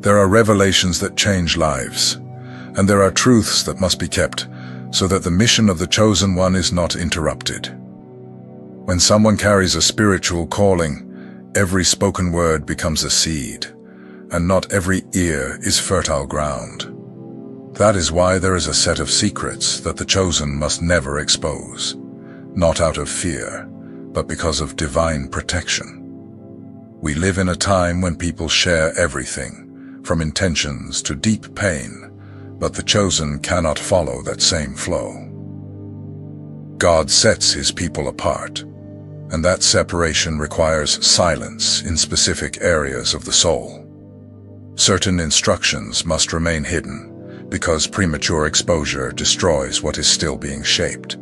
There are revelations that change lives, and there are truths that must be kept so that the mission of the chosen one is not interrupted. When someone carries a spiritual calling, every spoken word becomes a seed, and not every ear is fertile ground. That is why there is a set of secrets that the chosen must never expose, not out of fear, but because of divine protection. We live in a time when people share everything, from intentions to deep pain, but the chosen cannot follow that same flow. God sets his people apart, and that separation requires silence in specific areas of the soul. Certain instructions must remain hidden, because premature exposure destroys what is still being shaped.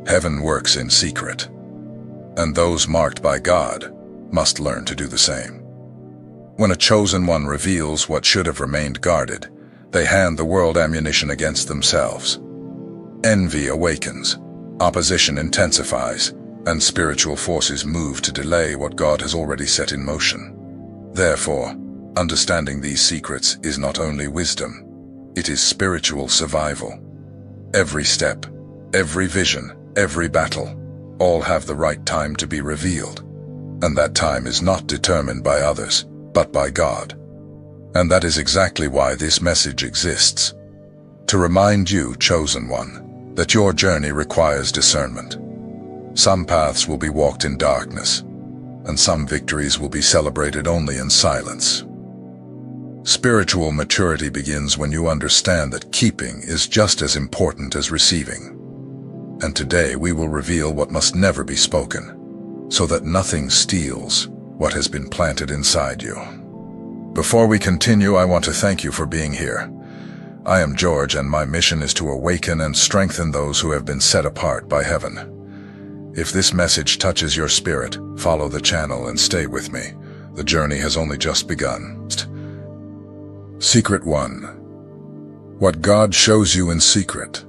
Heaven works in secret, and those marked by God must learn to do the same. When a chosen one reveals what should have remained guarded, they hand the world ammunition against themselves. Envy awakens, opposition intensifies, and spiritual forces move to delay what God has already set in motion. Therefore, understanding these secrets is not only wisdom, it is spiritual survival. Every step, every vision, every battle, all have the right time to be revealed. And that time is not determined by others, but by God. And that is exactly why this message exists. To remind you, chosen one, that your journey requires discernment. Some paths will be walked in darkness, and some victories will be celebrated only in silence. Spiritual maturity begins when you understand that keeping is just as important as receiving. And today we will reveal what must never be spoken, so that nothing steals what has been planted inside you. Before we continue, I want to thank you for being here. I am George, and my mission is to awaken and strengthen those who have been set apart by heaven. If this message touches your spirit, follow the channel and stay with me. The journey has only just begun. Secret 1. What God shows you in secret.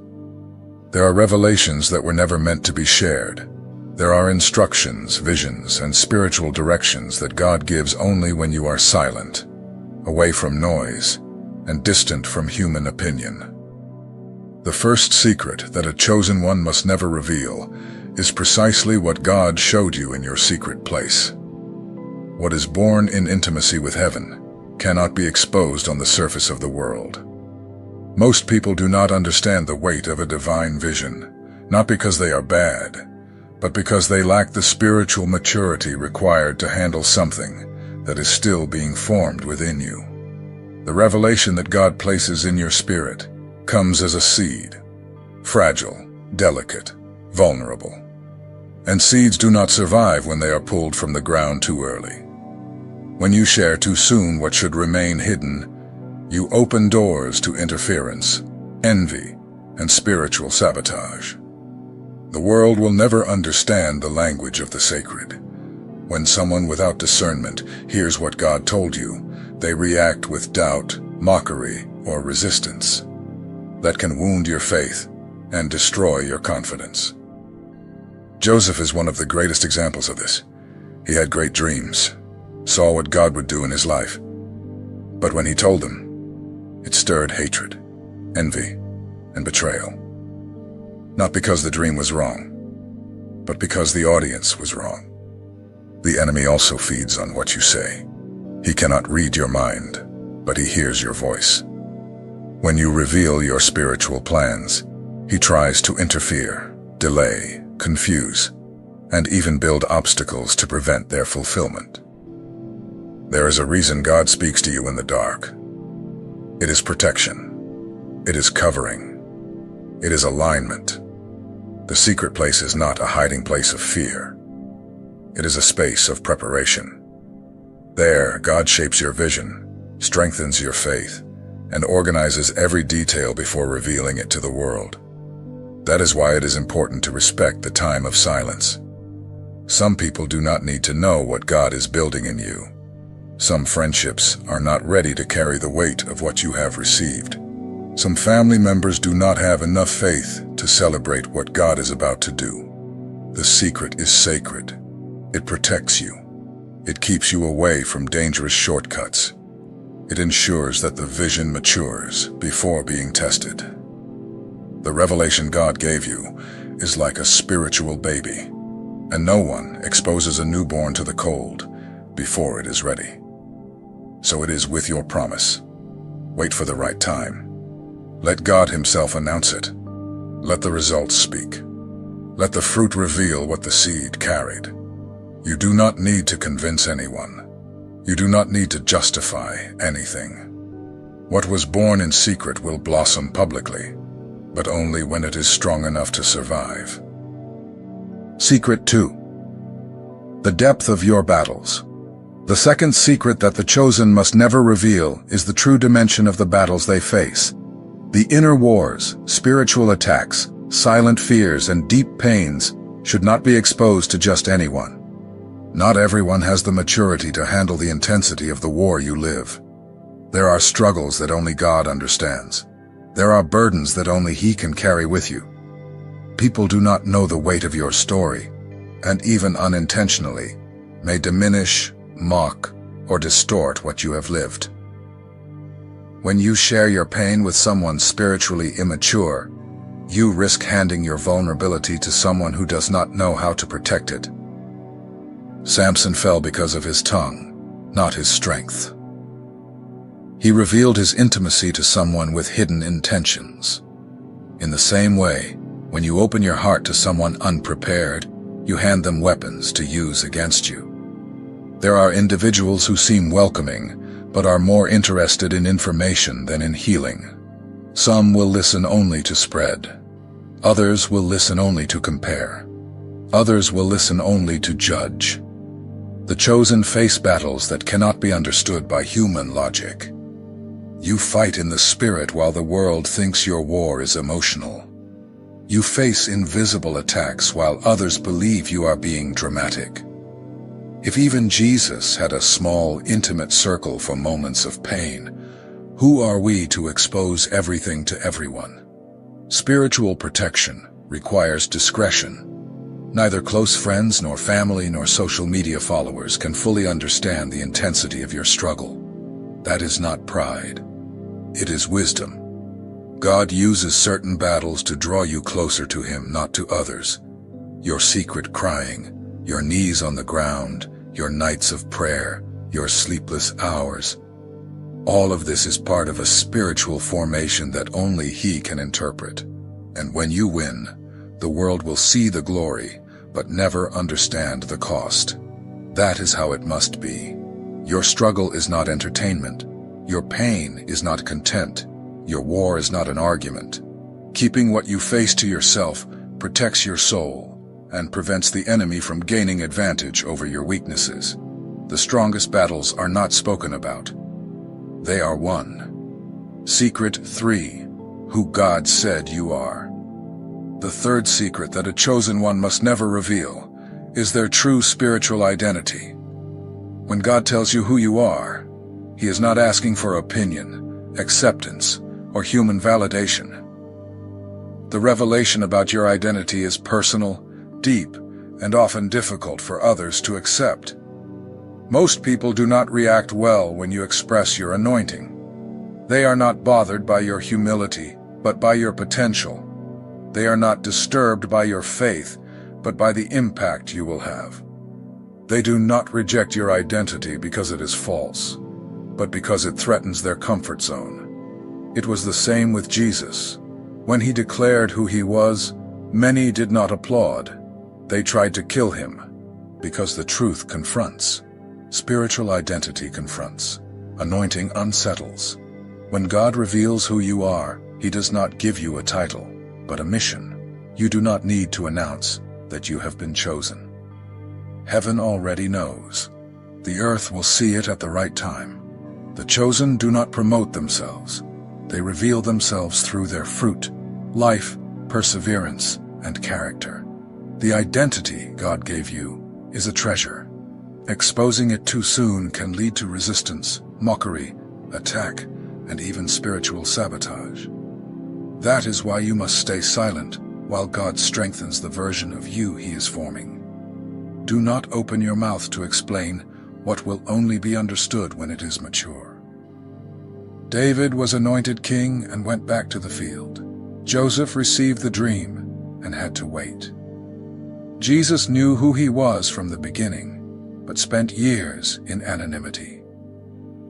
There are revelations that were never meant to be shared. There are instructions, visions, and spiritual directions that God gives only when you are silent, away from noise, and distant from human opinion. The first secret that a chosen one must never reveal is precisely what God showed you in your secret place. What is born in intimacy with heaven cannot be exposed on the surface of the world. Most people do not understand the weight of a divine vision, not because they are bad, but because they lack the spiritual maturity required to handle something that is still being formed within you. The revelation that God places in your spirit comes as a seed, fragile, delicate, vulnerable. And seeds do not survive when they are pulled from the ground too early. When you share too soon what should remain hidden, you open doors to interference, envy, and spiritual sabotage. The world will never understand the language of the sacred. When someone without discernment hears what God told you, they react with doubt, mockery, or resistance. That can wound your faith and destroy your confidence. Joseph is one of the greatest examples of this. He had great dreams, saw what God would do in his life. But when he told them, it stirred hatred, envy, and betrayal. Not because the dream was wrong, but because the audience was wrong. The enemy also feeds on what you say. He cannot read your mind, but he hears your voice. When you reveal your spiritual plans, he tries to interfere, delay, confuse, and even build obstacles to prevent their fulfillment. There is a reason God speaks to you in the dark. It is protection. It is covering. It is alignment. The secret place is not a hiding place of fear. It is a space of preparation. There, God shapes your vision, strengthens your faith, and organizes every detail before revealing it to the world. That is why it is important to respect the time of silence. Some people do not need to know what God is building in you. Some friendships are not ready to carry the weight of what you have received. Some family members do not have enough faith to celebrate what God is about to do. The secret is sacred. It protects you. It keeps you away from dangerous shortcuts. It ensures that the vision matures before being tested. The revelation God gave you is like a spiritual baby, and no one exposes a newborn to the cold before it is ready. So it is with your promise. Wait for the right time. Let God Himself announce it. Let the results speak. Let the fruit reveal what the seed carried. You do not need to convince anyone. You do not need to justify anything. What was born in secret will blossom publicly, but only when it is strong enough to survive. Secret 2. The depth of your battles. The second secret that the chosen must never reveal is the true dimension of the battles they face. The inner wars, spiritual attacks, silent fears, and deep pains should not be exposed to just anyone. Not everyone has the maturity to handle the intensity of the war you live. There are struggles that only God understands. There are burdens that only He can carry with you. People do not know the weight of your story, and even unintentionally, may diminish, mock, or distort what you have lived. When you share your pain with someone spiritually immature, you risk handing your vulnerability to someone who does not know how to protect it. Samson fell because of his tongue, not his strength. He revealed his intimacy to someone with hidden intentions. In the same way, when you open your heart to someone unprepared, you hand them weapons to use against you. There are individuals who seem welcoming, but are more interested in information than in healing. Some will listen only to spread. Others will listen only to compare. Others will listen only to judge. The chosen face battles that cannot be understood by human logic. You fight in the spirit while the world thinks your war is emotional. You face invisible attacks while others believe you are being dramatic. If even Jesus had a small, intimate circle for moments of pain, who are we to expose everything to everyone? Spiritual protection requires discretion. Neither close friends nor family nor social media followers can fully understand the intensity of your struggle. That is not pride. It is wisdom. God uses certain battles to draw you closer to Him, not to others. Your secret crying, your knees on the ground, your nights of prayer, your sleepless hours. All of this is part of a spiritual formation that only He can interpret. And when you win, the world will see the glory, but never understand the cost. That is how it must be. Your struggle is not entertainment. Your pain is not contempt. Your war is not an argument. Keeping what you face to yourself protects your soul and prevents the enemy from gaining advantage over your weaknesses. The strongest battles are not spoken about. They are won. Secret 3. Who God said you are. The third secret that a chosen one must never reveal is their true spiritual identity. When God tells you who you are, He is not asking for opinion, acceptance, or human validation. The revelation about your identity is personal, deep, and often difficult for others to accept. Most people do not react well when you express your anointing. They are not bothered by your humility, but by your potential. They are not disturbed by your faith, but by the impact you will have. They do not reject your identity because it is false, but because it threatens their comfort zone. It was the same with Jesus. When He declared who He was, many did not applaud. They tried to kill Him, because the truth confronts. Spiritual identity confronts. Anointing unsettles. When God reveals who you are, He does not give you a title, but a mission. You do not need to announce that you have been chosen. Heaven already knows. The earth will see it at the right time. The chosen do not promote themselves. They reveal themselves through their fruit, life, perseverance, and character. The identity God gave you is a treasure. Exposing it too soon can lead to resistance, mockery, attack, and even spiritual sabotage. That is why you must stay silent while God strengthens the version of you He is forming. Do not open your mouth to explain what will only be understood when it is mature. David was anointed king and went back to the field. Joseph received the dream and had to wait. Jesus knew who he was from the beginning, but spent years in anonymity.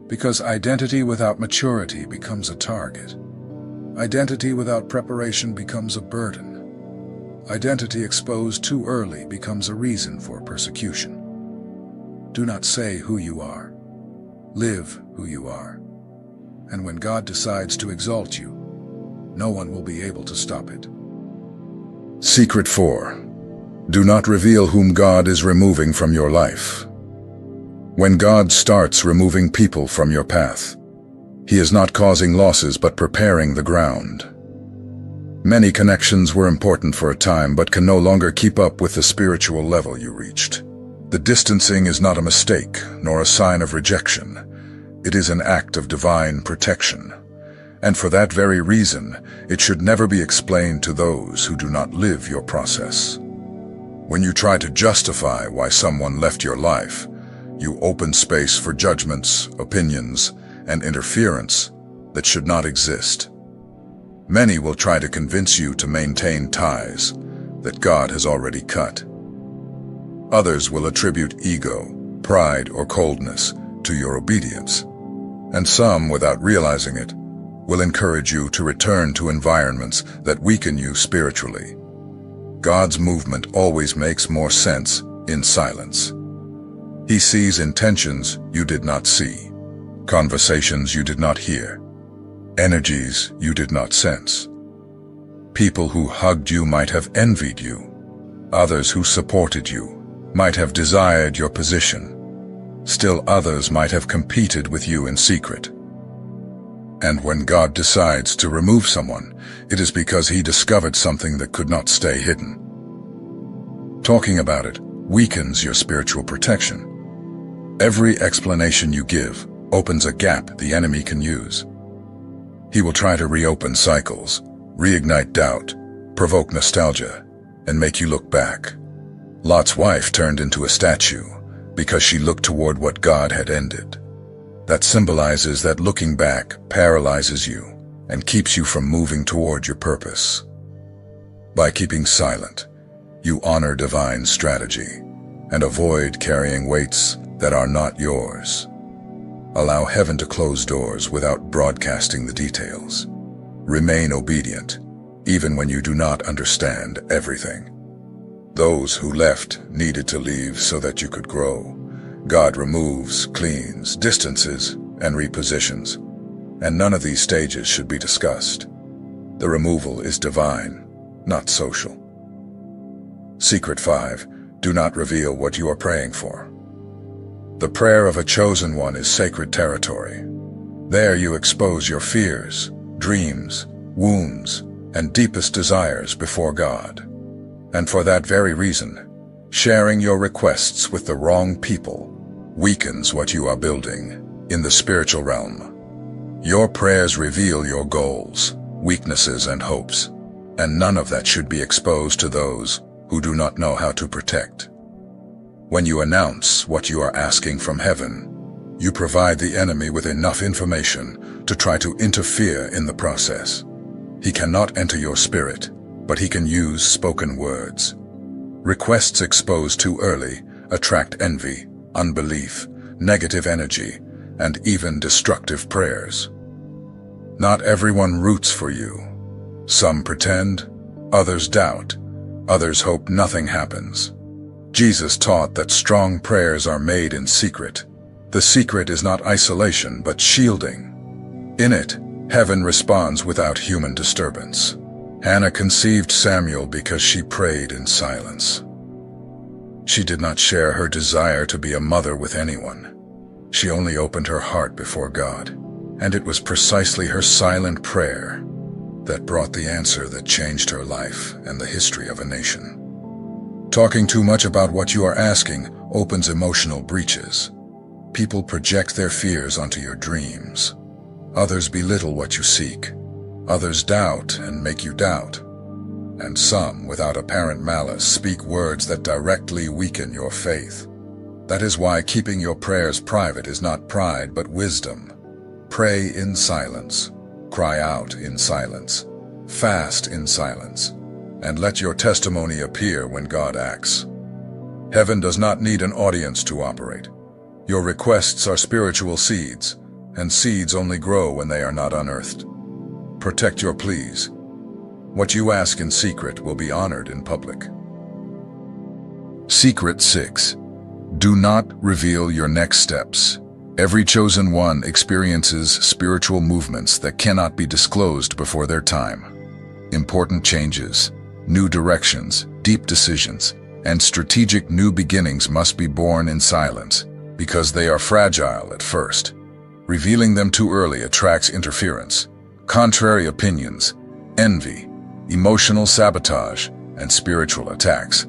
Because identity without maturity becomes a target. Identity without preparation becomes a burden. Identity exposed too early becomes a reason for persecution. Do not say who you are. Live who you are. And when God decides to exalt you, no one will be able to stop it. Secret 4. Do not reveal whom God is removing from your life. When God starts removing people from your path, He is not causing losses but preparing the ground. Many connections were important for a time but can no longer keep up with the spiritual level you reached. The distancing is not a mistake nor a sign of rejection. It is an act of divine protection. And for that very reason, it should never be explained to those who do not live your process. When you try to justify why someone left your life, you open space for judgments, opinions, and interference that should not exist. Many will try to convince you to maintain ties that God has already cut. Others will attribute ego, pride, or coldness to your obedience. And some, without realizing it, will encourage you to return to environments that weaken you spiritually. God's movement always makes more sense in silence. He sees intentions you did not see, conversations you did not hear, energies you did not sense. People who hugged you might have envied you. Others who supported you might have desired your position. Still others might have competed with you in secret. And when God decides to remove someone, it is because He discovered something that could not stay hidden. Talking about it weakens your spiritual protection. Every explanation you give opens a gap the enemy can use. He will try to reopen cycles, reignite doubt, provoke nostalgia, and make you look back. Lot's wife turned into a statue because she looked toward what God had ended. That symbolizes that looking back paralyzes you and keeps you from moving toward your purpose. By keeping silent, you honor divine strategy and avoid carrying weights that are not yours. Allow heaven to close doors without broadcasting the details. Remain obedient, even when you do not understand everything. Those who left needed to leave so that you could grow. God removes, cleans, distances, and repositions, and none of these stages should be discussed. The removal is divine, not social. Secret 5. Do not reveal what you are praying for. The prayer of a chosen one is sacred territory. There you expose your fears, dreams, wounds, and deepest desires before God. And for that very reason, sharing your requests with the wrong people weakens what you are building in the spiritual realm. Your prayers reveal your goals, weaknesses, and hopes, and none of that should be exposed to those who do not know how to protect. When you announce what you are asking from heaven, you provide the enemy with enough information to try to interfere in the process. He cannot enter your spirit, but he can use spoken words. Requests exposed too early attract envy, unbelief, negative energy, and even destructive prayers. Not everyone roots for you. Some pretend, others doubt, others hope nothing happens. Jesus taught that strong prayers are made in secret. The secret is not isolation, but shielding. In it, heaven responds without human disturbance. Hannah conceived Samuel because she prayed in silence. She did not share her desire to be a mother with anyone. She only opened her heart before God, and it was precisely her silent prayer that brought the answer that changed her life and the history of a nation. Talking too much about what you are asking opens emotional breaches. People project their fears onto your dreams. Others belittle what you seek. Others doubt and make you doubt. And some, without apparent malice, speak words that directly weaken your faith. That is why keeping your prayers private is not pride but wisdom. Pray in silence, cry out in silence, fast in silence, and let your testimony appear when God acts. Heaven does not need an audience to operate. Your requests are spiritual seeds, and seeds only grow when they are not unearthed. Protect your pleas. What you ask in secret will be honored in public. Secret 6. Do not reveal your next steps. Every chosen one experiences spiritual movements that cannot be disclosed before their time. Important changes, new directions, deep decisions, and strategic new beginnings must be born in silence because they are fragile at first. Revealing them too early attracts interference, contrary opinions, envy, emotional sabotage, and spiritual attacks.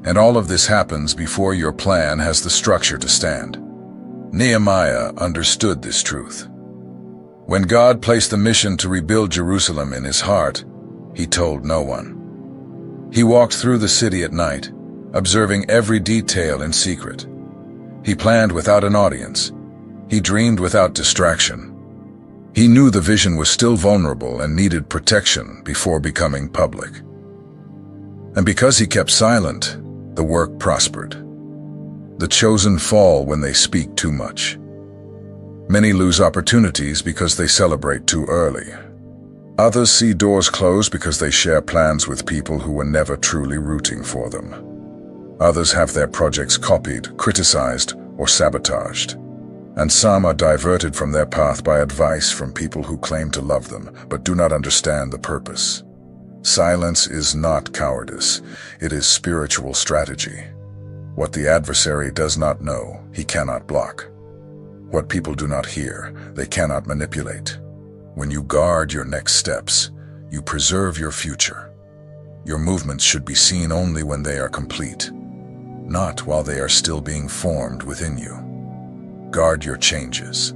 And all of this happens before your plan has the structure to stand. Nehemiah understood this truth. When God placed the mission to rebuild Jerusalem in his heart, he told no one. He walked through the city at night, observing every detail in secret. He planned without an audience. He dreamed without distraction. He knew the vision was still vulnerable and needed protection before becoming public. And because he kept silent, the work prospered. The chosen fall when they speak too much. Many lose opportunities because they celebrate too early. Others see doors close because they share plans with people who were never truly rooting for them. Others have their projects copied, criticized, or sabotaged. And some are diverted from their path by advice from people who claim to love them, but do not understand the purpose. Silence is not cowardice, it is spiritual strategy. What the adversary does not know, he cannot block. What people do not hear, they cannot manipulate. When you guard your next steps, you preserve your future. Your movements should be seen only when they are complete, not while they are still being formed within you. Guard your changes.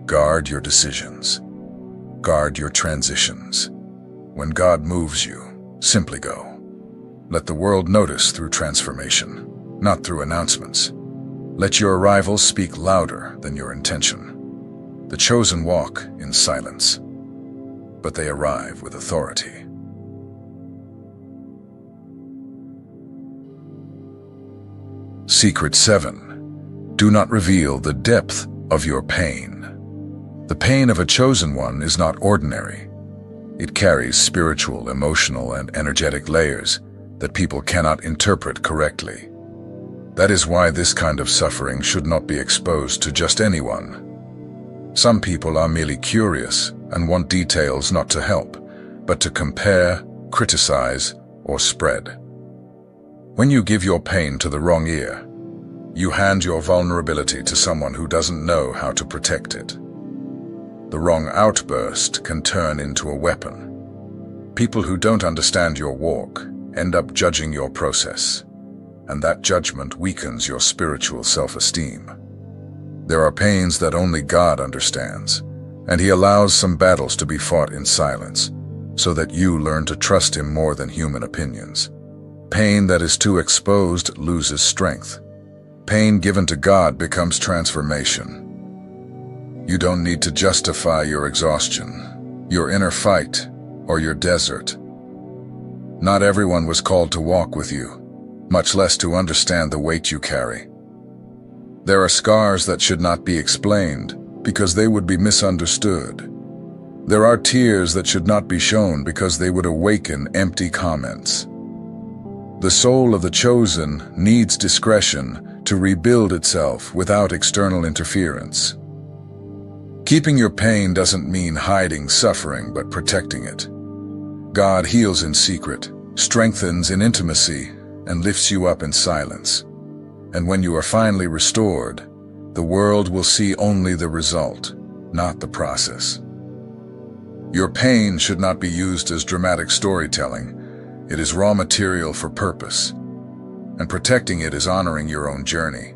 Guard your decisions. Guard your transitions. When God moves you, simply go. Let the world notice through transformation, not through announcements. Let your arrival speak louder than your intention. The chosen walk in silence, but they arrive with authority. Secret 7. Do not reveal the depth of your pain. The pain of a chosen one is not ordinary. It carries spiritual, emotional, and energetic layers that people cannot interpret correctly. That is why this kind of suffering should not be exposed to just anyone. Some people are merely curious and want details not to help, but to compare, criticize, or spread. When you give your pain to the wrong ear, you hand your vulnerability to someone who doesn't know how to protect it. The wrong outburst can turn into a weapon. People who don't understand your walk end up judging your process, and that judgment weakens your spiritual self-esteem. There are pains that only God understands, and He allows some battles to be fought in silence, so that you learn to trust Him more than human opinions. Pain that is too exposed loses strength. Pain given to God becomes transformation. You don't need to justify your exhaustion, your inner fight, or your desert. Not everyone was called to walk with you, much less to understand the weight you carry. There are scars that should not be explained because they would be misunderstood. There are tears that should not be shown because they would awaken empty comments. The soul of the chosen needs discretion to rebuild itself without external interference. Keeping your pain doesn't mean hiding suffering, but protecting it. God heals in secret, strengthens in intimacy, and lifts you up in silence. And when you are finally restored, the world will see only the result, not the process. Your pain should not be used as dramatic storytelling. It is raw material for purpose, and protecting it is honoring your own journey.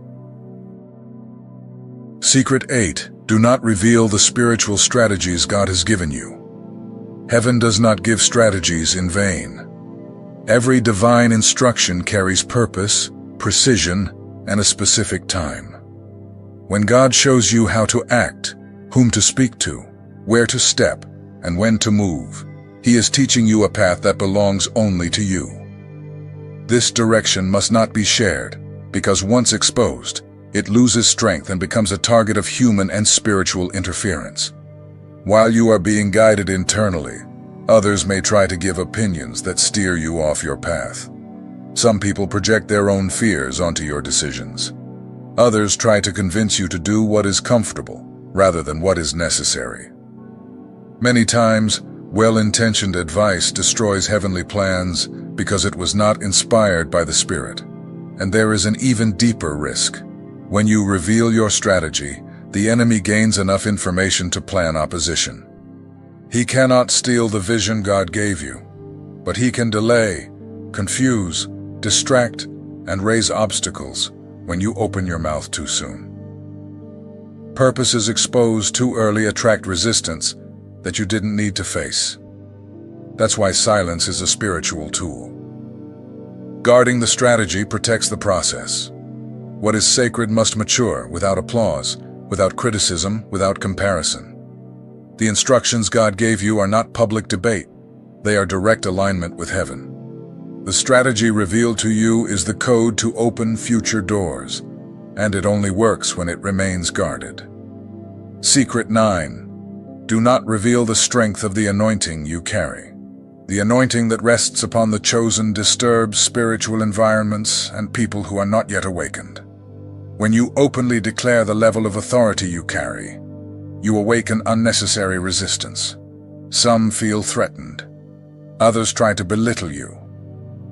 Secret 8. Do not reveal the spiritual strategies God has given you. Heaven does not give strategies in vain. Every divine instruction carries purpose, precision, and a specific time. When God shows you how to act, whom to speak to, where to step, and when to move. He is teaching you a path that belongs only to you. This direction must not be shared, because once exposed, it loses strength and becomes a target of human and spiritual interference. While you are being guided internally, others may try to give opinions that steer you off your path. Some people project their own fears onto your decisions. Others try to convince you to do what is comfortable, rather than what is necessary. Many times, well-intentioned advice destroys heavenly plans because it was not inspired by the Spirit. And there is an even deeper risk. When you reveal your strategy, the enemy gains enough information to plan opposition. He cannot steal the vision God gave you, but he can delay, confuse, distract, and raise obstacles when you open your mouth too soon. Purposes exposed too early attract resistance that you didn't need to face. That's why silence is a spiritual tool. Guarding the strategy protects the process. What is sacred must mature without applause, without criticism, without comparison. The instructions God gave you are not public debate. They are direct alignment with heaven. The strategy revealed to you is the code to open future doors, and it only works when it remains guarded. Secret 9. Do not reveal the strength of the anointing you carry. The anointing that rests upon the chosen disturbs spiritual environments and people who are not yet awakened. When you openly declare the level of authority you carry, you awaken unnecessary resistance. Some feel threatened. Others try to belittle you.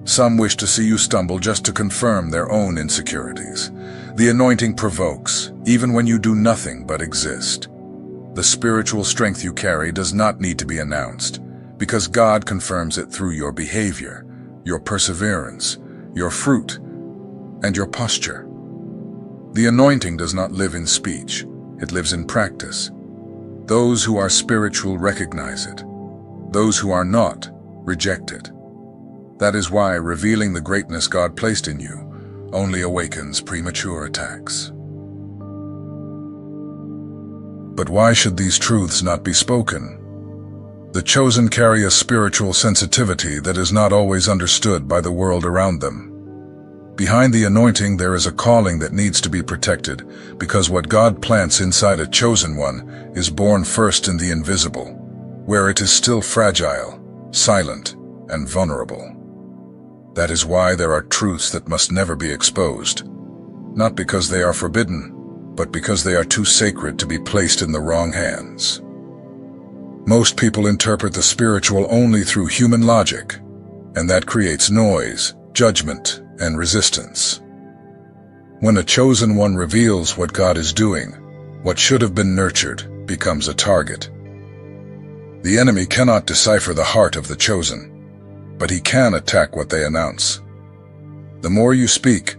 Some wish to see you stumble just to confirm their own insecurities. The anointing provokes, even when you do nothing but exist. The spiritual strength you carry does not need to be announced, because God confirms it through your behavior, your perseverance, your fruit, and your posture. The anointing does not live in speech, it lives in practice. Those who are spiritual recognize it. Those who are not reject it. That is why revealing the greatness God placed in you only awakens premature attacks. But why should these truths not be spoken? The chosen carry a spiritual sensitivity that is not always understood by the world around them. Behind the anointing there is a calling that needs to be protected, because what God plants inside a chosen one is born first in the invisible, where it is still fragile, silent, and vulnerable. That is why there are truths that must never be exposed, not because they are forbidden, but because they are too sacred to be placed in the wrong hands. Most people interpret the spiritual only through human logic, and that creates noise, judgment, and resistance. When a chosen one reveals what God is doing, what should have been nurtured becomes a target. The enemy cannot decipher the heart of the chosen, but he can attack what they announce. The more you speak,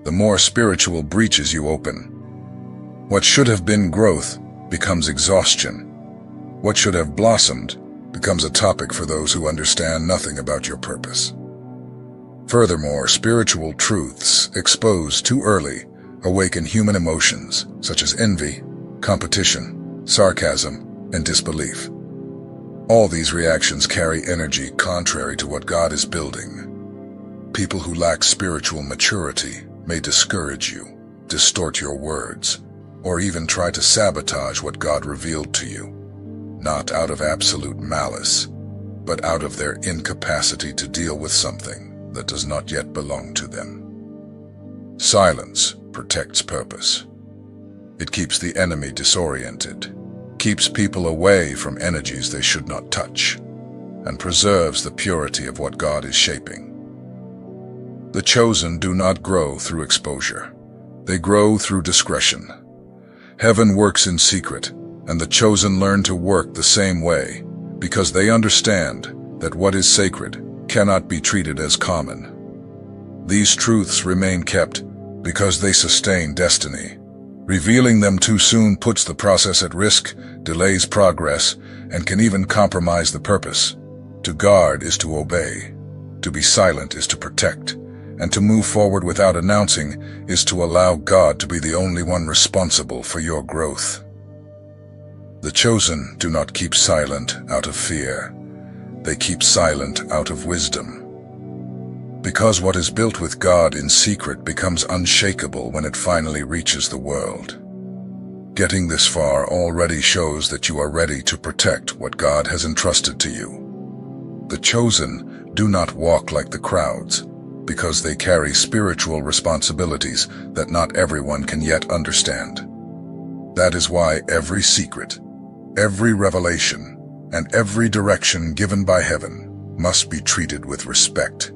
the more spiritual breaches you open. What should have been growth becomes exhaustion. What should have blossomed becomes a topic for those who understand nothing about your purpose. Furthermore, spiritual truths exposed too early awaken human emotions such as envy, competition, sarcasm, and disbelief. All these reactions carry energy contrary to what God is building. People who lack spiritual maturity may discourage you, distort your words, or even try to sabotage what God revealed to you, not out of absolute malice, but out of their incapacity to deal with something that does not yet belong to them. Silence protects purpose. It keeps the enemy disoriented, keeps people away from energies they should not touch, and preserves the purity of what God is shaping. The chosen do not grow through exposure. They grow through discretion. Heaven works in secret, and the chosen learn to work the same way, because they understand that what is sacred cannot be treated as common. These truths remain kept because they sustain destiny. Revealing them too soon puts the process at risk, delays progress, and can even compromise the purpose. To guard is to obey. To be silent is to protect. And to move forward without announcing is to allow God to be the only one responsible for your growth. The chosen do not keep silent out of fear. They keep silent out of wisdom. Because what is built with God in secret becomes unshakable when it finally reaches the world. Getting this far already shows that you are ready to protect what God has entrusted to you. The chosen do not walk like the crowds, because they carry spiritual responsibilities that not everyone can yet understand. That is why every secret, every revelation, and every direction given by heaven must be treated with respect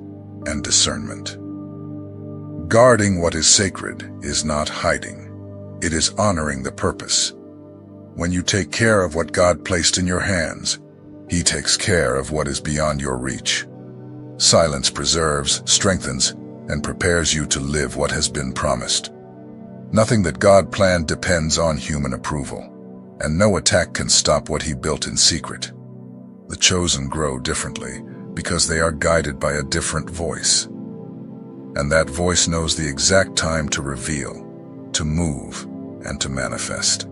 and discernment. Guarding what is sacred is not hiding. It is honoring the purpose. When you take care of what God placed in your hands, He takes care of what is beyond your reach. Silence preserves, strengthens, and prepares you to live what has been promised. Nothing that God planned depends on human approval, and no attack can stop what He built in secret. The chosen grow differently because they are guided by a different voice. And that voice knows the exact time to reveal, to move, and to manifest.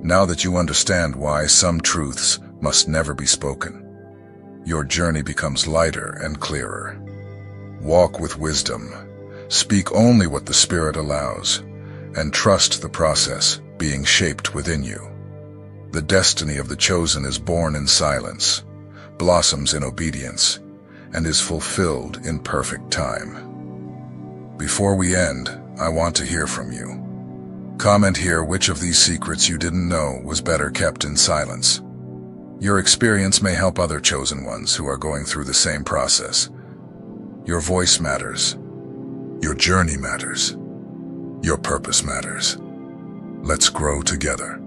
Now that you understand why some truths must never be spoken, your journey becomes lighter and clearer. Walk with wisdom, speak only what the Spirit allows, and trust the process being shaped within you. The destiny of the chosen is born in silence, blossoms in obedience, and is fulfilled in perfect time. Before we end, I want to hear from you. Comment here which of these secrets you didn't know was better kept in silence. Your experience may help other chosen ones who are going through the same process. Your voice matters. Your journey matters. Your purpose matters. Let's grow together.